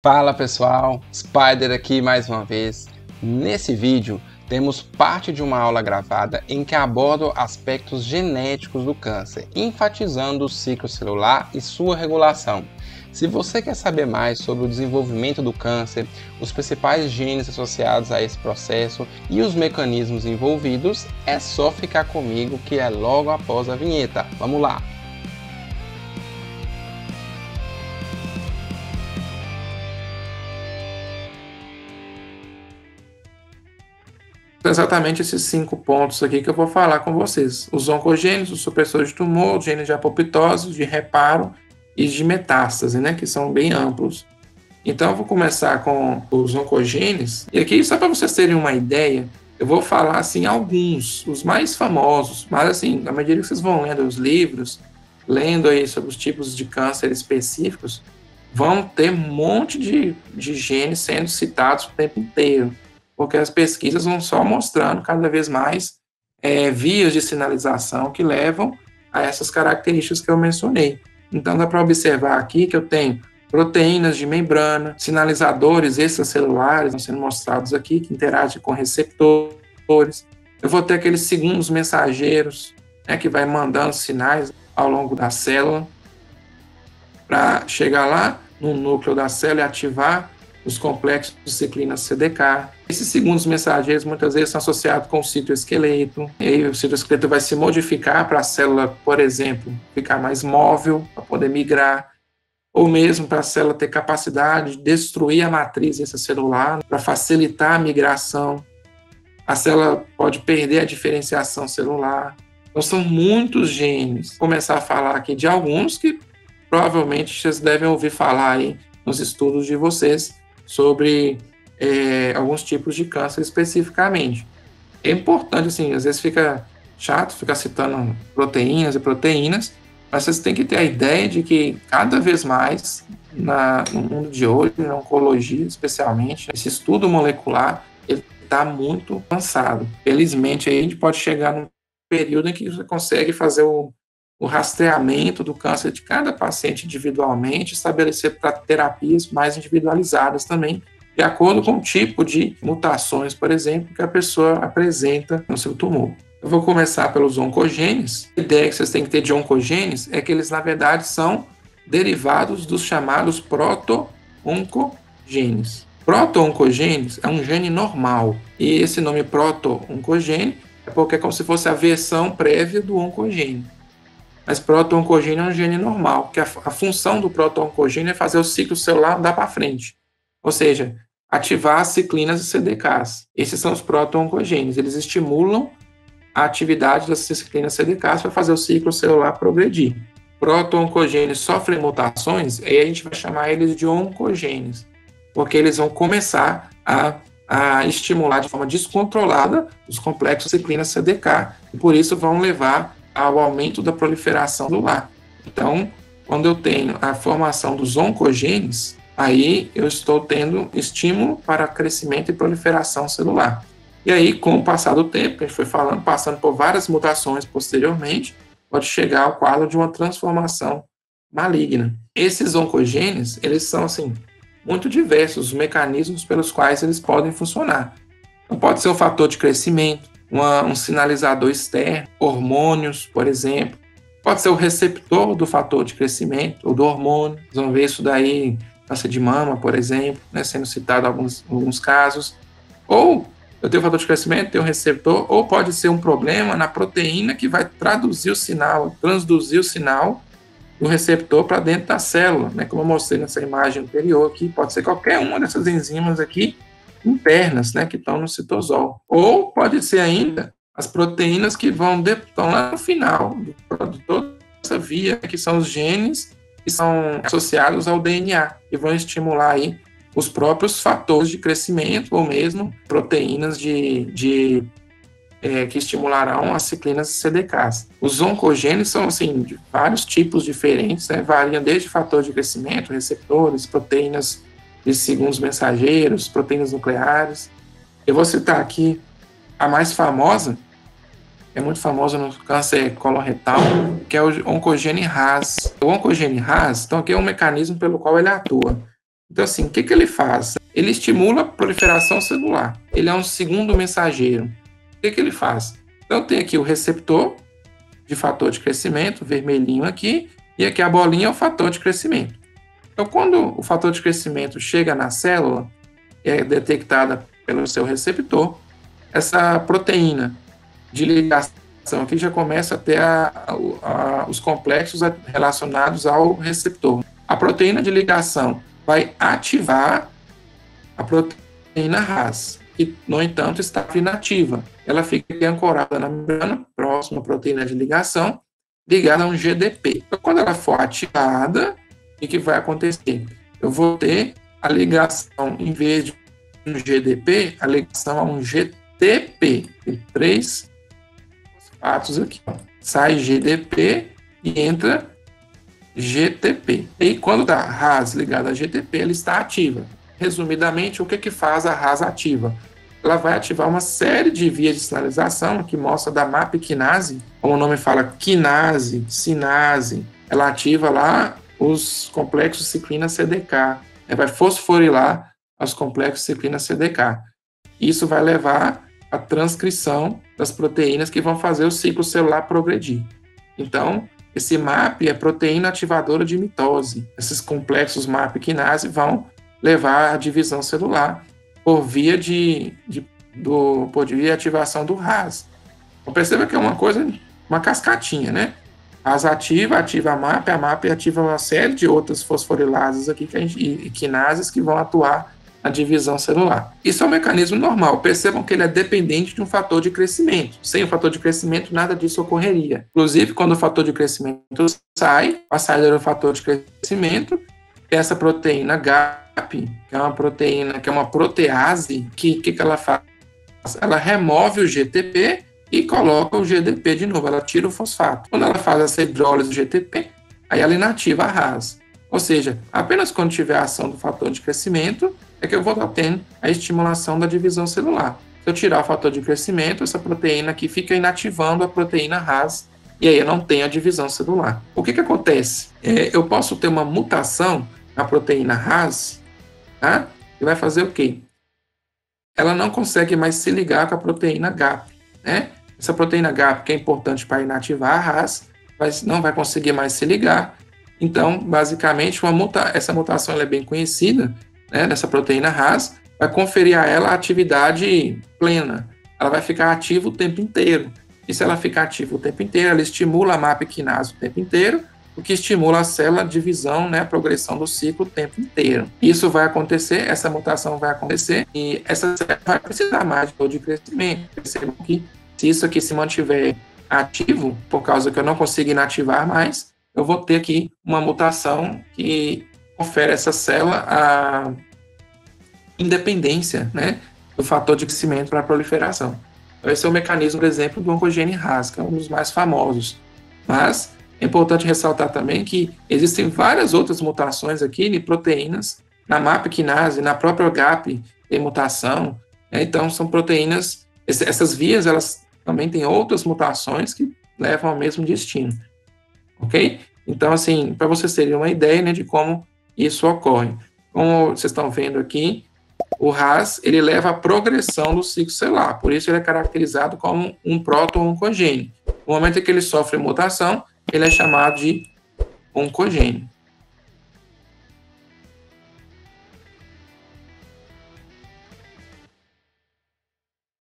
Fala pessoal, Spider aqui mais uma vez. Nesse vídeo temos parte de uma aula gravada em que abordo aspectos genéticos do câncer, enfatizando o ciclo celular e sua regulação. Se você quer saber mais sobre o desenvolvimento do câncer, os principais genes associados a esse processo e os mecanismos envolvidos, é só ficar comigo que é logo após a vinheta. Vamos lá! Exatamente esses 5 pontos aqui que eu vou falar com vocês. Os oncogenes, os supressores de tumor, os genes de apoptose, de reparo e de metástase, né, que são bem amplos. Então eu vou começar com os oncogenes, e aqui só para vocês terem uma ideia, eu vou falar assim alguns, os mais famosos, mas assim, à medida que vocês vão lendo os livros, lendo aí sobre os tipos de câncer específicos, vão ter um monte de genes sendo citados o tempo inteiro, porque as pesquisas vão só mostrando cada vez mais vias de sinalização que levam a essas características que eu mencionei. Então, dá para observar aqui que eu tenho proteínas de membrana, sinalizadores extracelulares, estão sendo mostrados aqui, que interagem com receptores. Eu vou ter aqueles segundos mensageiros, né, que vai mandando sinais ao longo da célula para chegar lá no núcleo da célula e ativar os complexos de ciclina CDK. Esses segundos mensageiros muitas vezes são associados com o citoesqueleto, e aí o citoesqueleto vai se modificar para a célula, por exemplo, ficar mais móvel, para poder migrar, ou mesmo para a célula ter capacidade de destruir a matriz extracelular, para facilitar a migração. A célula pode perder a diferenciação celular. Então, são muitos genes. Vou começar a falar aqui de alguns que provavelmente vocês devem ouvir falar aí nos estudos de vocês sobre alguns tipos de câncer especificamente. É importante, assim, às vezes fica chato ficar citando proteínas e proteínas, mas vocês têm que ter a ideia de que cada vez mais no mundo de hoje, na oncologia especialmente, esse estudo molecular ele está muito avançado. Felizmente, aí a gente pode chegar num período em que você consegue fazer o rastreamento do câncer de cada paciente individualmente, estabelecer para terapias mais individualizadas também, de acordo com o tipo de mutações, por exemplo, que a pessoa apresenta no seu tumor. Eu vou começar pelos oncogenes. A ideia que vocês têm que ter de oncogenes é que eles, na verdade, são derivados dos chamados proto-oncogenes. Proto-oncogenes é um gene normal, e esse nome proto-oncogene é porque é como se fosse a versão prévia do oncogene. Mas proto-oncogênio é um gene normal, porque a função do proto-oncogênio é fazer o ciclo celular andar para frente, ou seja, ativar as ciclinas e CDKs. Esses são os proto-oncogenes, eles estimulam a atividade das ciclinas CDKs para fazer o ciclo celular progredir. Proto-oncogenes sofrem mutações, e aí a gente vai chamar eles de oncogenes, porque eles vão começar a estimular de forma descontrolada os complexos ciclinas CDK, e por isso vão levar ao aumento da proliferação celular. Então, quando eu tenho a formação dos oncogenes, aí eu estou tendo estímulo para crescimento e proliferação celular. E aí, com o passar do tempo, que a gente foi falando, passando por várias mutações posteriormente, pode chegar ao quadro de uma transformação maligna. Esses oncogenes, eles são, assim, muito diversos, os mecanismos pelos quais eles podem funcionar. Então, pode ser um fator de crescimento, um sinalizador externo, hormônios, por exemplo. Pode ser o receptor do fator de crescimento ou do hormônio. Vocês vão ver isso daí, câncer de mama, por exemplo, né, sendo citado em alguns casos. Ou eu tenho o fator de crescimento, tenho um receptor, ou pode ser um problema na proteína que vai traduzir o sinal, transduzir o sinal do receptor para dentro da célula, né, como eu mostrei nessa imagem anterior aqui. Pode ser qualquer uma dessas enzimas aqui, internas, né, que estão no citosol. Ou pode ser ainda as proteínas que estão lá no final de toda essa via, que são os genes que são associados ao DNA, e vão estimular aí os próprios fatores de crescimento, ou mesmo proteínas que estimularão as ciclinas CDKs. Os oncogenes são, assim, de vários tipos diferentes, né, variam desde fator de crescimento, receptores, proteínas de segundos mensageiros, proteínas nucleares. Eu vou citar aqui a mais famosa, é muito famosa no câncer coloretal, que é o oncogene RAS. O oncogene RAS, então aqui é um mecanismo pelo qual ele atua. Então, assim, o que ele faz? Ele estimula a proliferação celular. Ele é um segundo mensageiro. O que ele faz? Então, tem aqui o receptor de fator de crescimento, vermelhinho aqui, e aqui a bolinha é o fator de crescimento. Então, quando o fator de crescimento chega na célula, é detectada pelo seu receptor, essa proteína de ligação aqui já começa a ter os complexos relacionados ao receptor. A proteína de ligação vai ativar a proteína RAS, que, no entanto, está inativa. Ela fica ancorada na membrana, próxima à proteína de ligação, ligada a um GDP. Então, quando ela for ativada, o que vai acontecer? Eu vou ter a ligação, em vez de um GDP, a ligação a um GTP. Tem 3 fosfatos aqui. Sai GDP e entra GTP. E quando está RAS ligada a GTP, ela está ativa. Resumidamente, o que faz a RAS ativa? Ela vai ativar uma série de vias de sinalização, que mostra da MAP quinase, como o nome fala, quinase, sinase. Ela ativa lá os complexos ciclina-CDK. Ela vai fosforilar os complexos ciclina-CDK. Isso vai levar à transcrição das proteínas que vão fazer o ciclo celular progredir. Então, esse MAP é proteína ativadora de mitose. Esses complexos MAP quinase vão levar à divisão celular por via de ativação do RAS. Então, perceba que é uma coisa, uma cascatinha, né? RAS ativa a MAP ativa uma série de outras fosforilases aqui e quinases que vão atuar na divisão celular. Isso é um mecanismo normal. Percebam que ele é dependente de um fator de crescimento. Sem o fator de crescimento, nada disso ocorreria. Inclusive, quando o fator de crescimento sai, a saída do fator de crescimento, essa proteína GAP, que é uma proteína, que é uma protease, que ela faz? Ela remove o GTP e coloca o GDP de novo, ela tira o fosfato. Quando ela faz essa hidrólise do GTP, aí ela inativa a RAS. Ou seja, apenas quando tiver a ação do fator de crescimento é que eu vou estar tendo a estimulação da divisão celular. Se eu tirar o fator de crescimento, essa proteína aqui fica inativando a proteína RAS e aí eu não tenho a divisão celular. O que acontece? Eu posso ter uma mutação na proteína RAS, tá? E vai fazer o quê? Ela não consegue mais se ligar com a proteína GAP, né? Essa proteína GAP, que é importante para inativar a RAS, não vai conseguir mais se ligar. Então, basicamente, essa mutação ela é bem conhecida, né, dessa proteína RAS, vai conferir a ela a atividade plena. Ela vai ficar ativa o tempo inteiro. E se ela ficar ativa o tempo inteiro, ela estimula a MAP quinase o tempo inteiro, o que estimula a célula divisão, né, a progressão do ciclo o tempo inteiro. Isso vai acontecer, essa mutação vai acontecer, e essa célula vai precisar mais de crescimento. Percebam que se isso aqui se mantiver ativo, por causa que eu não consigo inativar mais, eu vou ter aqui uma mutação que confere a essa célula a independência, né, do fator de crescimento para a proliferação. Então, esse é o mecanismo, por exemplo, do oncogene RAS, que é um dos mais famosos. Mas é importante ressaltar também que existem várias outras mutações aqui em proteínas, na MAP quinase, na própria GAP tem mutação, né? Então são proteínas, essas vias, elas também têm outras mutações que levam ao mesmo destino, ok? Então, assim, para vocês terem uma ideia, né, de como isso ocorre. Como vocês estão vendo aqui, o RAS, ele leva à progressão do ciclo celular, por isso ele é caracterizado como um proto-oncogene. No momento em que ele sofre mutação, ele é chamado de oncogene.